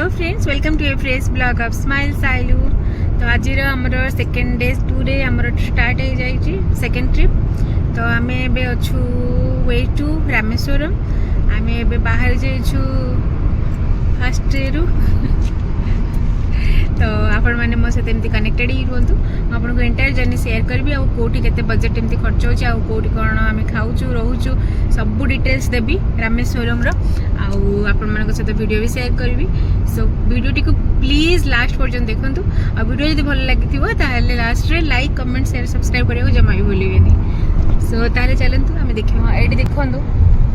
Hello friends, welcome to a fresh vlog of smile Sailu. तो आज आमर सेकेंड डे टूर आमर स्टार्ट हो जाए सेकेंड ट्रिप। तो आम ए अच्छू वे टू रामेश्वरम। आम ए बाहर जाइछु फर्स्ट रु तो आपण मैंने मो सहित एमती कनेक्टेड ही रुहतु। आपको एंटायर जर्नी शेयर करी आ कौटी केते बजेट एमती खर्च होची आ कौटी कौन आम खाऊचु रोचु सब डिटेल्स देवी रामेश्वरम रो आपण मान सहित वीडियो भी शेयर करी। So video T please last पर्यंत देखंतु आ वीडियो यदि भल लगी ताहले लास्ट रे लाइक कमेंट शेयर सब्सक्राइब करियो जमा भी भूलिबेनी। सो ताहले चलंतु आम देखियो। एडी देखंतु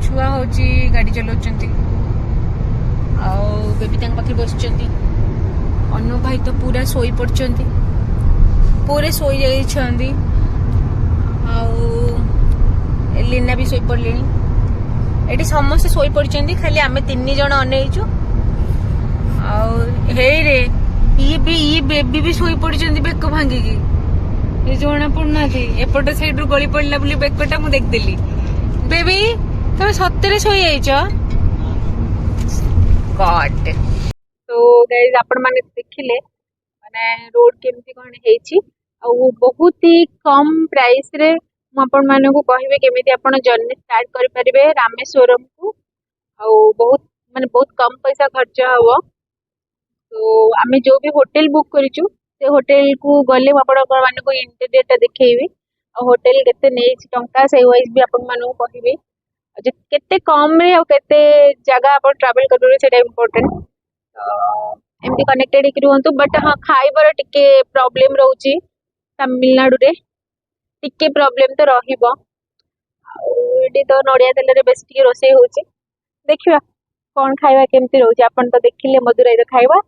छुआ होची गाड़ी चलाउचंती आ बेबी तांग पाखे बसचंती। अनु भाई तो पूरा सोई पड़चंती, पूरे सोई जाइछंती। लीना भी सोई पड़लेनी। एटी समस्त सोई पड़चंती, खाली आमे तीन जण अनेइछु। हे रे ये बेबी भी सोई पड़चंती बेक भांगी की। ये जोना पड़ना थी एपट साइड रु गली पड़ला बोली बेकटा मु देख देली। बेबी तुम सत्तरे सोई जाइछ गॉड। तो गाइस आपण माने देखिले माने रोड केमती कोन हेछि आ बहुत ही कम प्राइस रे म आपण माने को कहिबे केमिति आपण जर्नी स्टार्ट करि परिबे रामेश्वरम को। आ बहुत माने बहुत कम पैसा खर्च हबो। तो आमे जो भी होटल बुक करिछु से होटल को गले आपण माने को इंटीरियर ता देखैबी आ होटल केते नै टंका से वाइज भी आपण माने को कहिबे जे केते कम रे आ केते जगह आपण ट्रैवल करबे सेटा इंपोर्टेंट। एमती कनेक्टेड रुहतु। बट हाँ खाइबार टिके प्रॉब्लम रोची तमिलनाडु रे टिके प्रॉब्लम तो रहिबो। एटी तो नड़िया तेल रे बेस टिके रोसे होची। देखिबा कोन खाइबा केमती रोची आपण तो देखिले मधुराई रे खाइबा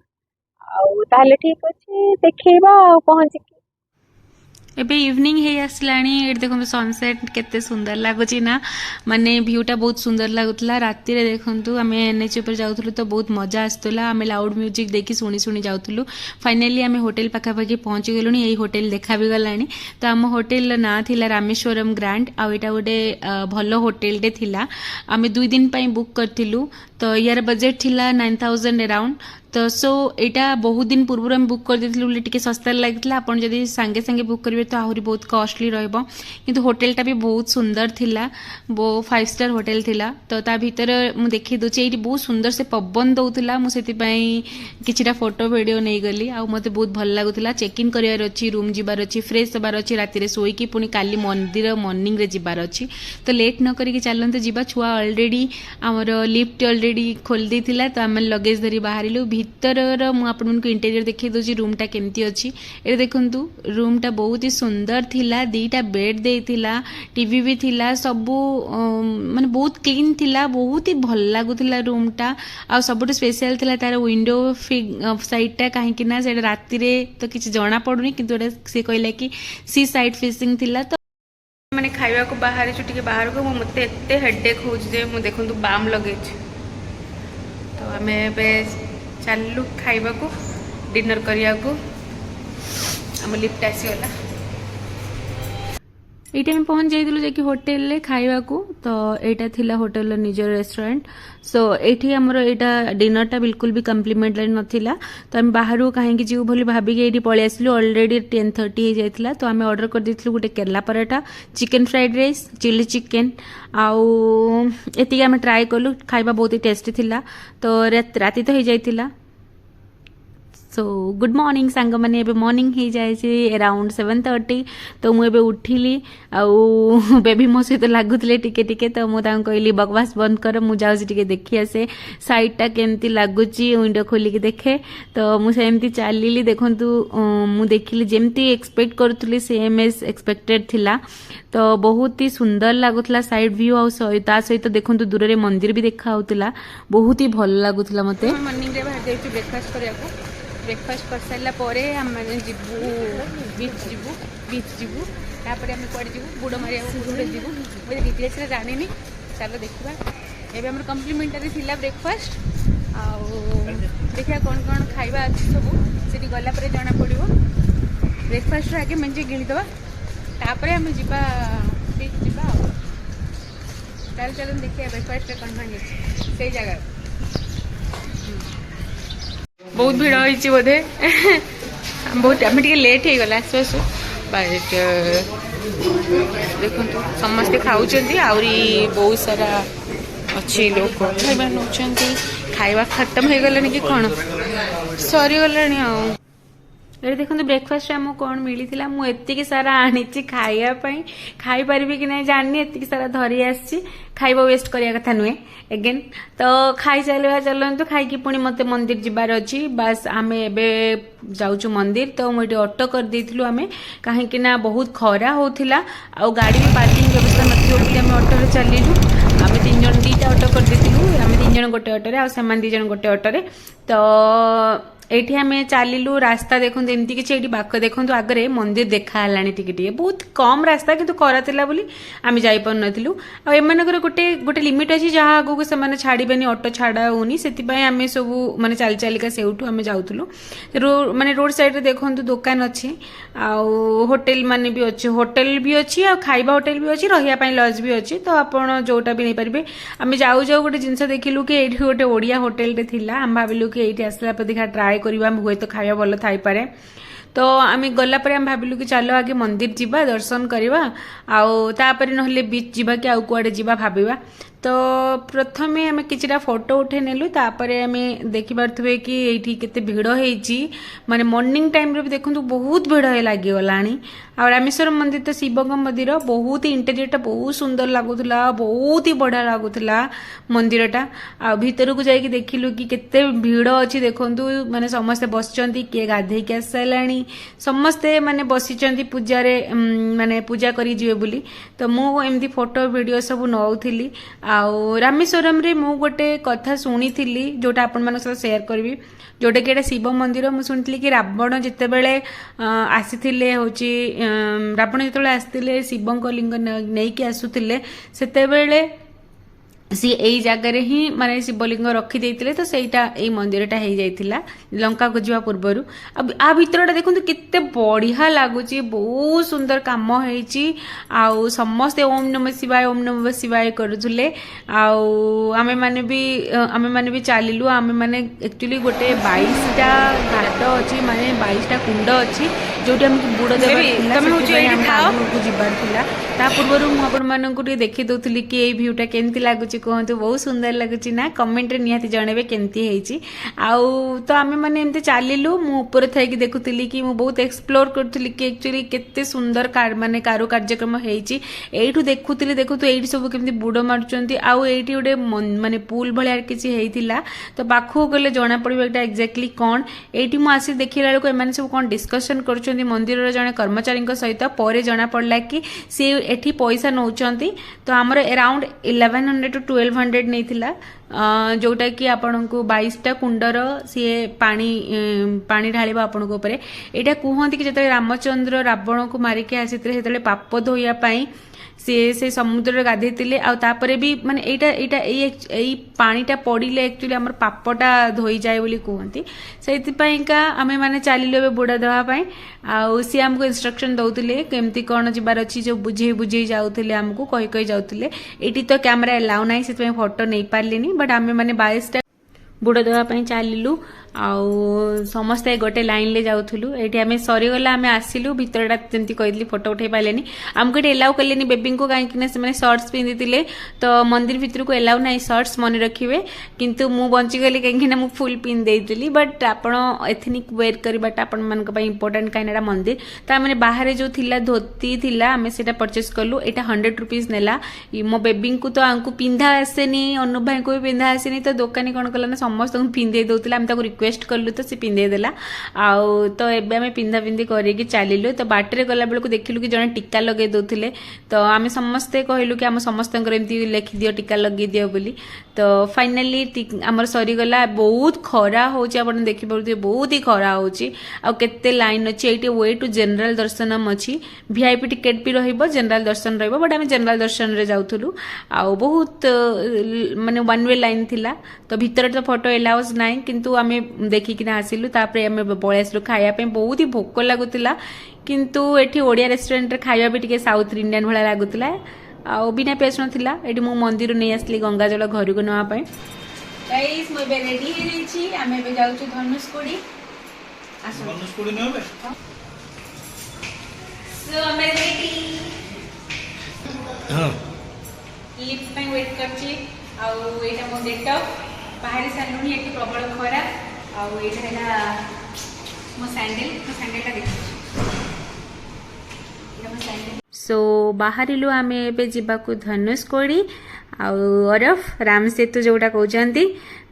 आ ताहले ठीक अछि देखैबा पहुंची। एबे इवनिंग हे आसलाणी। एट देखो सनसेट केते सुंदर लागुची ना, माने व्यूटा बहुत सुंदर लागुतला। राति रे देखंतु आमे एनएच ऊपर जाउथलु तो बहुत मजा आस्तला। आमे लाउड म्यूजिक देखि सुनी सुनी जाउथलु। फाइनली आमे होटल पाखा पाखी पहुंच गेलुनी। एई होटल देखा भी गलानी। तो आम होटल ना थिला रामेश्वरम ग्रांड आ एटा गोटे भलो होटल टे थिला। आमे 2 दिन पई बुक करथिलु। तो यार बजेट थिला 9000 अराउंड। तो सो एटा बहुत दिन पूर्व हम बुक कर देथिलु बोले टिके सस्ता लागथिला। आपण जदी संगे संगे बुक करिवे तो आहुरी बहुत कॉस्टली रहबो। किंतु होटलटा भी बहुत सुंदर थिला, वो 5 स्टार होटल थिला। तो ता भीतर मु देखि दोचे एटी बहुत सुंदर से पवन दउथिला। मु सेति पई किछिटा फोटो वीडियो नै गली आ मते बहुत भल लागुथिला। चेक इन करियार अछि, रूम जिबार अछि, फ्रेश होबार अछि, राति रे सोई की पुनी काली मंदिर मॉर्निंग रे जिबार अछि। तो लेट न करी कि चलंत जिबा। छुआ ऑलरेडी हमर लिफ्ट ऑलरेडी खोल देथिला। तो हम लगेज धरी बाहरिलु। भीतर मु आपनको इंटीरियर देखै दोची रूमटा केमती अछि। ए देखंतु रूमटा बहुत ही सुंदर थिला। 2टा बेड देथिला, टीवी भी थिला, सबु माने बहुत क्लीन थिला। बहुत ही भल लागुथिला रूमटा। आ सबुट स्पेशल थिला तार विंडो साइडटा काहे कि ना से राति रे तो किछ जणा पडुनी, किंतु से कहला कि सी साइड फेसिंग थिला। तो माने खाइबा को बाहर छु टिके बाहर को मते एते हेडेक हो जे मु देखंतु बाम लगे छ। तो हमें बे चलू खाइबा को डिनर करिया को आम लिफ्ट आसीगला। ये टाइम पहुंच जाइलु जे होटल ले खाइबा को। तो एटा थिला होटल निजर रेस्टोरेंट। सो एठी हमर एटा डिनर टा बिल्कुल भी कम्प्लीमेंटरी नथिला। तो हम बाहरु काहे कि जीव भली भाबी के एठी पळे आसिलु। ऑलरेडी 10:30 हे जाइतला। तो हमें ऑर्डर कर दिथलु गुटे Kerala paratha, chicken fried rice, chilli chicken आउ एती हम ट्राई करलु। खाइबा बहुत ही टेस्टी थिला। तो राति तो हे जाइतिला। सो गुड मॉर्निंग सांग मैंने एबे मॉर्निंग हो जाए अराउंड 7:30। तो मुझे उठिली आउ बेबी मो सहित लगुले टिके टिके। तो मुझे कहली बकवास बंद कर, मु जाऊँ टिके देखी आसे साइडटा केमती लगुची, विंडो खोलिकी देखे। तो मुझे एमती चलिली। देखंतु मु देखिली जेमती एक्सपेक्ट करुली सेम एज एक्सपेक्टेड थिला। तो बहुत ही सुंदर लगुला साइड व्यू आ सहित देखंतु दूर रे मंदिर भी देखा होतिला। बहुत ही भल लगुला मते। मॉर्निंग रे बाहर जाइछु ब्रेकफास्ट करिया को। ब्रेकफास्ट कर सारा पर जीवु बीच जीवु तापर आम कड़े जीवु बुड़ मारिया बुड़ जीवु मुझे डिटेल्स जानी। चलो देखा एवं आम कम्प्लीमेंटारी थिला ब्रेकफास्ट। देखिए कौन कौन खाइबा अच्छी सब से गला जना पड़ो। ब्रेकफास्ट आगे मेजे गिणीदबा तापर आम जीवा बीच जीवा। चल देखिए ब्रेकफास्ट कौन कौन से जगह बहुत भिड़ होइछि बोधे बहुत आम टे लेट हो गला आसु आसु बट देखो समस्ते खाऊँ आहरी बहुत सारा अच्छी लोग खाଇବା नौकरी खाଇବା खत्म हो गलानी कि कौन सरी गलानी ये देखो ब्रेकफास्ट आमको कौन मिली मुझे सारा आनी खायापी खाई पारि कि ना जानी एति सारा धरी आसी खाइबा वेस्ट करिया कथा नुहे एगेन तो खाई चलवा चलतु खाई पुणी मत मंदिर जीवार अच्छी बास आम एवं जाऊँ मंदिर तो मुझे ऑटो कर देलु आम कहीं बहुत खरा होता आ गाड़ी भी पार्किंग व्यवस्था नाम ऑटो चलिलु आम 3 जन 2टा ऑटो कर देलु आम 3 जन गोटे ऑटो आम 2 जन गोटे ऑटो तो एठी हमें चलिलु रास्ता देखो एमती किसी बाक देखो आगे मंदिर देखाला टे बहुत कम रास्ता किंतु कराला बोली आम जापर नथिलु आ एमानकर गोटे गोटे लिमिट अच्छी जहाँ आगू से छाड़बेनि ऑटो छाड़ा होनी से आम सब माने चली चलिका से आम जाऊलु माने रोड साइड रे देखो दुकान अच्छी आउ होटेल माने भी अच्छे होटेल भी अच्छी आ खाइबा होटेल भी अच्छी रही लज भी अच्छी तो आपड़ जोटा भी नहीं पारे आम जाऊ जाऊ गोटे जिनस देखिलु कि ये गोटे ओडिया होटेल टे थिला आम भाविलु कि ये आसला देखा ट्राए करवा हुए तो खाଇବା ଭଲ थाईपे तो आम गलापर आम भाविलु कि चलो आगे मंदिर जीवा दर्शन करवा आउे नहले बीच जीवा कि आउ कुआडे जीवा भाविबा तो प्रथम आम किछिटा फोटो उठे नेलु तापर आम देखि पारथुबे कि एठी केते भिड़ होईची माने मॉर्निंग टाइम रे देखंतु बहुत भिड़ हे लागि गलानी आ रामेश्वरम मंदिर तो शिवंग मंदिर बहुत इंटेरियर बहुत सुंदर लगुला बहुत ही बढ़िया लगुला मंदिरटा आ भीतर को जाइए देखिलु कि केते भिड़ अच्छी देखंतु माने समस्ते बसचंती किए गाधे के आसलानी समस्ते माने बसिचंती पूजा रे माने पूजा करी जिवे बोली तो मु एमती फोटो वीडियो सब नौथिली आउ रामेश्वरम रे मु गोटे कथा शुणी जोटा आपण मन सह शेयर करबी जोटा कि एटा शिव मंदिर मु सुनिथिली कि रावण जितेबेले आसीथिले होची रावण जितेबेले आसीथिले शिवंक लिंग नेइकी आसुथिले सेतेबेले सी यही जगार ही माने शिवलिंग रखी देते तो सहीटा यही मंदिरटा हो जाइथिला लंका को जीवा पूर्वर अब आ भितरटा देखो केते बढ़िया लगुच बहुत सुंदर काम होईची आउ समस्ते ओम नमः शिवाय करुले आमे माने भी चलिलु आमे माने एक्चुअली गोटे 22टा घाट अच्छी माने 22टा कुंड अच्छी जोटी हमको बुड़ देवा जीवार था पूर्व मुझे देखी दौली कि ये भ्यूटा केमती लगुच कहतु बहुत सुंदर लगुच ना कमेंट निहाती जनइबे केमती होईची आउ तो आमे माने एमते चलिलु मु ऊपर थाइकी देखुतिली कि मु बहुत एक्सप्लोर करथुली कि एक्चुअली केते सुंदर माने कारो कार्यक्रम होईची एठू देखुतिली देखुतु एठी सब केमती बुड़ मारुचंती आउ एठी गोटे माने पुल भलिया किछि हेइतिला तो पाखु गले जणा पड़िबो एटा एक्जेक्टली कोन एठी मु आसी देखिला को एमाने सब कोन डिस्कशन करचंती मंदिर रे जणे कर्मचारी सहित परे जणा पड़ला कि से एठी पैसा नौचंती तो हमर अराउंड 1100 to 1200 नहीं थिला जोटा कि आपण को 22टा कुंडर सी पानी ढालिबा आपण को ऊपर एटा कहंती कि जते रामचंद्र रावण को मारिके आसीते सेतले पाप धोइया पई से समुद्र गाधेतिले आ तापरे भी माने एटा एई पानीटा पड़िले एक्चुअली हमर पापटा धोई जाए बोली कहंती सेति पई का आमे माने चालिले बुड़ा देवा पई आ सी हमको इंस्ट्रक्शन दउतिले केमती कोन जिबार अछि जो बुझे जाउतिले हमको कहि जाउतिले एटी तो कैमरा अलाउ नाही सेति पई फोटो नै पारलिनी बट आमे माने 22टा बुड़ा देवा पई चालिलु आउ समस्ते गोटे लाइन ले जाउथुलु एठी आमे सरीगला आमे आसिलु भितरटा जेंती कहितली फोटो उठै पालेनी हमको एठी एलाउ करलेनी बेबी को काहे कि से माने शॉर्ट्स पिंदितिले तो मंदिर भितर को एलाउ नाही शॉर्ट्स मने रखिबे किंतु मु बंची गली काहे कि मु फुल पिन देइतिली बट आपण एथनिक वेयर करबाटा आपण मन को पई इंपोर्टेंट काइनाडा मंदिर ता माने बाहर जो थिला धोती थिला आमे सेटा परचेस करलु एटा 100 रुपीस नेला मो बेबी को तो आंकु पिंधा आसेनी अनु भाई को भी पिंधा आसेनी तो दुकानी कोन कला ना समस्त को पिंदे दउतिला हम ताको रिक्वेस्ट कलु तो सी पिंदे देला आउ तो एबे आमे पिंधा पिंदी करिकी चलिलु तो बाटरे गला बेलको देखिलु कि जने टीका लगे दउथिले तो आमे समस्ते कहलु कि हम समस्तंकर एमती लेखि दियो टीका लगे दियो बोली तो फाइनली हमर सरी गला बहुत खरा होची आपण देखि पड़ुते बहुत ही खरा होची आ केते लाइन अछि एटी वे टू जनरल दर्शनम अछि वीआईपी टिकट भी रहइबो जनरल दर्शन रहइबो बट आमे जनरल दर्शन रे जाउथुलु आ बहुत माने वन वे लाइन थिला तो भीतर तो फोटो एलाउस नाही किंतु आमे देखिकिना आसिलु तापरे आमे पळे आसिलु खाया पे बहुत ही भोक लागुतिला किंतु एठी ओडिया रेस्टोरेंट रे खाया भी टिके साउथ इंडियन भला लागुतिला आ बिना पेश नथिला एठी मु मंदिर नै आसली गंगा जल घर को नवा पय गाइस मैं बे रेडी हे रही छी आमे बे जाउ छु धनुषकोडी आसो धनुषकोडी न होबे सो आमे रेडी हां लिफ्ट पे वेट करछी आ एटा मो डेट बाहर सालुनी एटी प्रबल खरा आ एटा हैला मो सैंडल ता देखि सो बाहरिलु आमे एबे जिबाकू धनुषकोडी आरफ राम सेतु जोटा कहते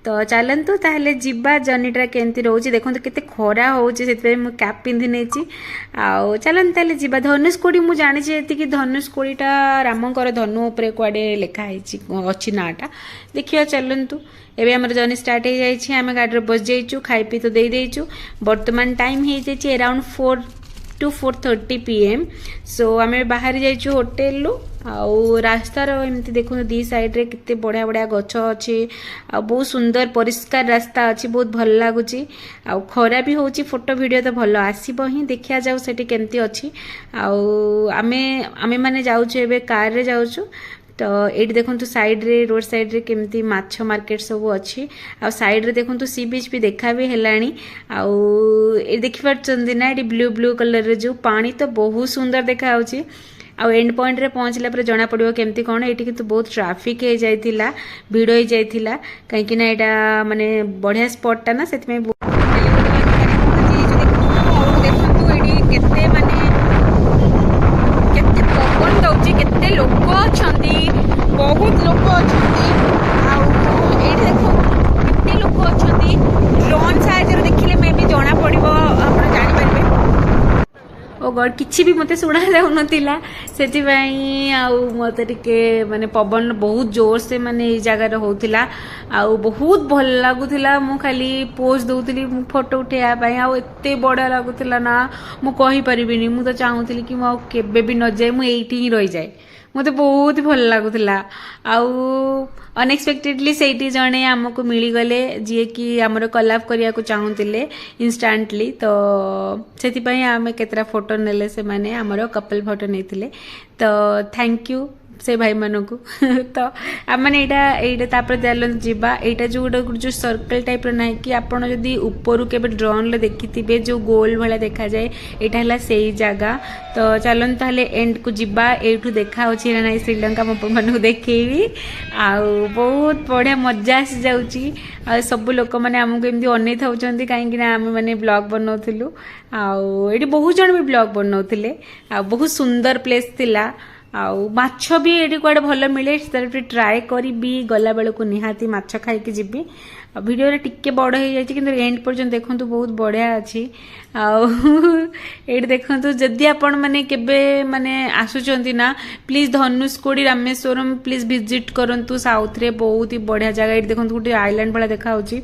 तो चलतु ताहले जिबा जर्नीटा केमती रोचे देखो केते खरा होचे से मु कैप पिंधि नेची आउ चलन ताहले जिबा धनुषकोडी मु जानि जे एति कि धनुषकोडीटा रामंकर धनु ऊपर कुआडे लेखा हेची अछि नाटा देखियो चलंतु एबे हमर जर्नी स्टार्ट हे जाई छी आमे गाडी रे बस जाईचु खाई पी तो देई देइचु वर्तमान टाइम हे जाई छी अराउंड 4 to 4:30 PM सो आम बाहर जाइछु होटेल आउ रास्तार एमती देखो दी साइड रे कितने बढ़िया बढ़िया गछ अच्छे आ बहुत सुंदर परिष्कार रास्ता अच्छी बहुत भल लगुच आउ खरा भी होची फोटो वीडियो तो भल आसीबो ही देखिया जाऊ सेठी केमती अच्छी आउ आमे माने जाउछु एबे कार रे जाउछु तो ये देखो साइड रे रोड साइड रे केमती माछ मार्केट सब अच्छी आ साइड रे देखो सी बीच भी देखा भी हेलानी आउ ये देखि पारछंदी ना ये ब्लू ब्लू कलर रे जो पानी तो बहुत सुंदर देखा होची आ एंड पॉइंट रे पहुंचला पर जना पड़िबो केमती कोन एठी किंतु बहुत ट्रैफिक हे जाइतिला भीड़ हो जाइतिला काहे कि ना एटा माने बढ़िया स्पॉट ता ना सेति में बहुत लोक अच्छा देखो कितने लोक अच्छा ड्रोन साइज देखिले मे भी जना पड़ो आप जापारे ओ गॉड किसी भी मत शुणा जाऊन मत माने पवन बहुत जोर से माने जगार होता आउ बहुत भल लगुला मु खाली पोज दौली फोटो उठेबाई आते बढ़िया लगुला ना मु कहि परिबिनी मु तो चाहूली कि मुझे भी न जाए मुझे ही रही जाए मत बहुत भल लगुला आउ अनएक्सपेक्टेडली से जड़े आमको मिलगले जी कि आमर कलाप करने को चाहूले इंस्टांटली तो से आम केतरा फोटो नेले से माने आमर कपल फोटो नहीं तो थैंक यू से भाई मानक तो आम मैंने यहाँ चलते जावा यहाँ जो सर्कल टाइप ना कि आपड़ जदि ऊपर के ड्रोन देखी जो गोल भाया देखा जाए यहाँ से जगह तो चलन ताले एंड को जीवा एठू देखा ना ना श्रीलंका मानक देखी आउ बहुत बढ़िया मजा आसी जाऊँगी आ सब लोक मैंने आमको एमती अनै था कहीं आम मैंने ब्लॉग बनाऊलु आउ ये बहुत जन भी ब्लॉग बनाऊे आ बहुत सुंदर प्लेस थिला आउ माछ भी ये कुआडे भल मिले ट्राए करी भी गला बेल को निहाती माछ खाई जीवी वीडियो टिके बड़ हो जाए कि एंड पर्यंत देखो बहुत बढ़िया अच्छी ये देखो जदि आपण मैंने केबे माने आसुचंती ना please Dhanushkodi Rameswaram please visit करंतु साउथ रे बहुत ही बढ़िया जगह ये देखो गोटे आइलैंड भाया देखा होची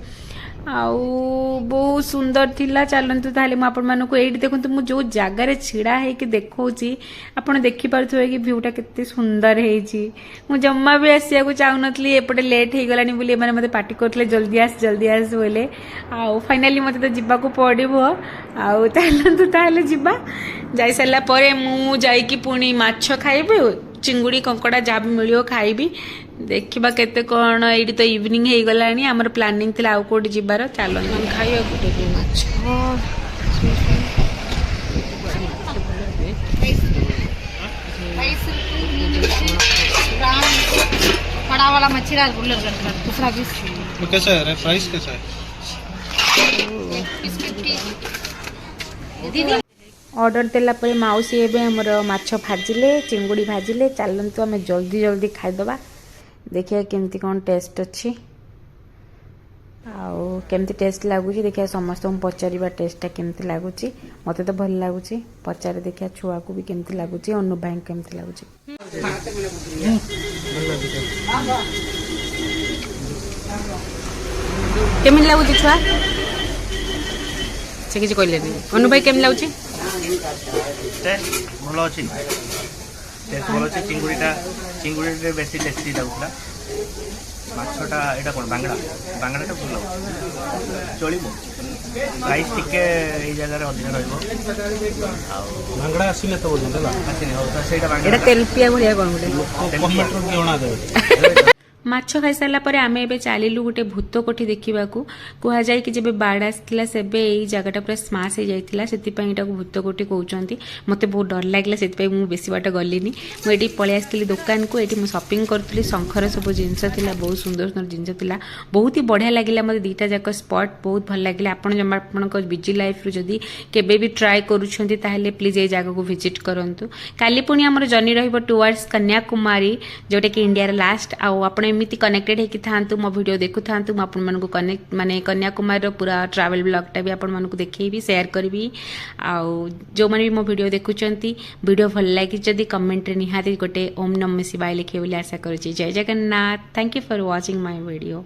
आउ बहुत सुंदर थिला चलतु ताले मु आपण मानको एठी देखंतु मु जो जगार छिड़ा है कि देखौची आपण देखि पारथुवे कि व्यूटा कितने सुंदर हेची मु जम्मा भी आसिया को चाहू नथली एपटे लेट हे गलानी बोली माने मते पार्टी करथले जल्दी आस बोले आउ फाइनली मते तो जिबा को पड़िबो आउ चलतु ताले जिबा जाई सला परे मु जाई कि पुणी माछ खाइबे चिंगुड़ी कंकड़ा जहाँ भी मिलो खाइबी देखा केते कौन ये तो इवनिंग हो गला आमर प्लानिंग थी आउ कौट जीवार चलो खाइए गोटे माछ बड़ा वाला मछली दूसरा कैसा है प्राइस कैसा है ऑर्डर देला परे माउसी एबे हमर माछ भाजिले चिंगुड़ी भाजिले चलंतु आम जल्दी जल्दी खाइदबा देखिए केमती कौन टेस्ट अच्छी आउ केमती टेस्ट लगुच देखिए समस्त पचार टेस्टा केमती लगुच मत तो भल लगुच पचारे देखिए छुआ को भी केमती लगुच अनु भाई केमती लगुच केमती लगुच छुआ से किसी कहले अनु भाई केमती लगुच टेस्ट भल अच्छी टेस्ट भल अच्छी चिंगुड़ी बेसी टेस्टी लगुला माछटा यहाँ कौन बांगड़ा बांगड़ा भल लगुच चलो प्राइस टिके जगह अधिक बांगड़ा आसने तो आसने तेलपिया भाया कौन गोटे ମାଛ ଖାଇସାରିଲା ପରେ ଆମେ ଏବେ ଚାଲିଲୁ ଗୋଟେ ଭୂତ କୋଠି ଦେଖିବାକୁ। କୁହାଯାଏ କି ଯେବେ ବାର୍ଡ ଆସିଥିଲା ସେବେ ଏଇ ଜାଗାଟା ପୁରା ସ୍ମାସ ହେଇଯାଇଥିଲା, ସେଥିପାଇଁ ଏଟାକୁ ଭୂତ କୋଠି କହୁଛନ୍ତି। ମୋତେ ବହୁତ ଡର ଲାଗିଲା, ସେଥିପାଇଁ ମୁଁ ବେଶୀ ବାଟ ଗଲିନି। ମୁଁ ଏଠି ପଳେଇ ଆସିଥିଲି ଦୋକାନକୁ। ଏଠି ମୁଁ ସପିଂ କରୁଥିଲି, ଶଙ୍ଖର ସବୁ ଜିନିଷ ଥିଲା, ବହୁତ ସୁନ୍ଦର ସୁନ୍ଦର ଜିନିଷ ଥିଲା। ବହୁତ ହି ବଢ଼ିଆ ଲାଗିଲା ମୋତେ ଦୁଇଟା ଯାକ ସ୍ପଟ୍, ବହୁତ ଭଲ ଲାଗିଲା। ଆପଣ ଜମା ଆପଣଙ୍କ ବିଜି ଲାଇଫ୍ରୁ ଯଦି କେବେ ବି ଟ୍ରାଏ କରୁଛନ୍ତି ତାହେଲେ ପ୍ଲିଜ୍ ଏଇ ଜାଗାକୁ ଭିଜିଟ୍ କରନ୍ତୁ। କାଲି ପୁଣି ଆମର ଜର୍ଣ୍ଣି ରହିବ ଟୁୱାର୍ଡସ୍ କନ୍ୟାକୁମାରୀ, ଯେଉଁଟାକି ଇଣ୍ଡିଆର ଲାଷ୍ଟ। ଆଉ ଆପଣ ଏମିତି କନେକ୍ଟେଡ୍ ହେଇକି ଥାଆନ୍ତୁ, ମୋ ଭିଡ଼ିଓ ଦେଖୁଥାନ୍ତୁ। ମୁଁ ଆପଣମାନଙ୍କୁ ମାନେ କନ୍ୟାକୁମାରୀର ପୁରା ଟ୍ରାଭେଲ୍ ବ୍ଲଗ୍ଟା ବି ଆପଣମାନଙ୍କୁ ଦେଖେଇବି, ସେୟାର କରିବି। ଆଉ ଯେଉଁମାନେ ବି ମୋ ଭିଡ଼ିଓ ଦେଖୁଛନ୍ତି, ଭିଡ଼ିଓ ଭଲ ଲାଗି ଯଦି କମେଣ୍ଟରେ ନିହାତି ଗୋଟେ ଓମ୍ ନମଃ ଶିବାୟ ଲେଖିବେ ବୋଲି ଆଶା କରୁଛି। ଜୟ Jagannath. Thank you for watching my video.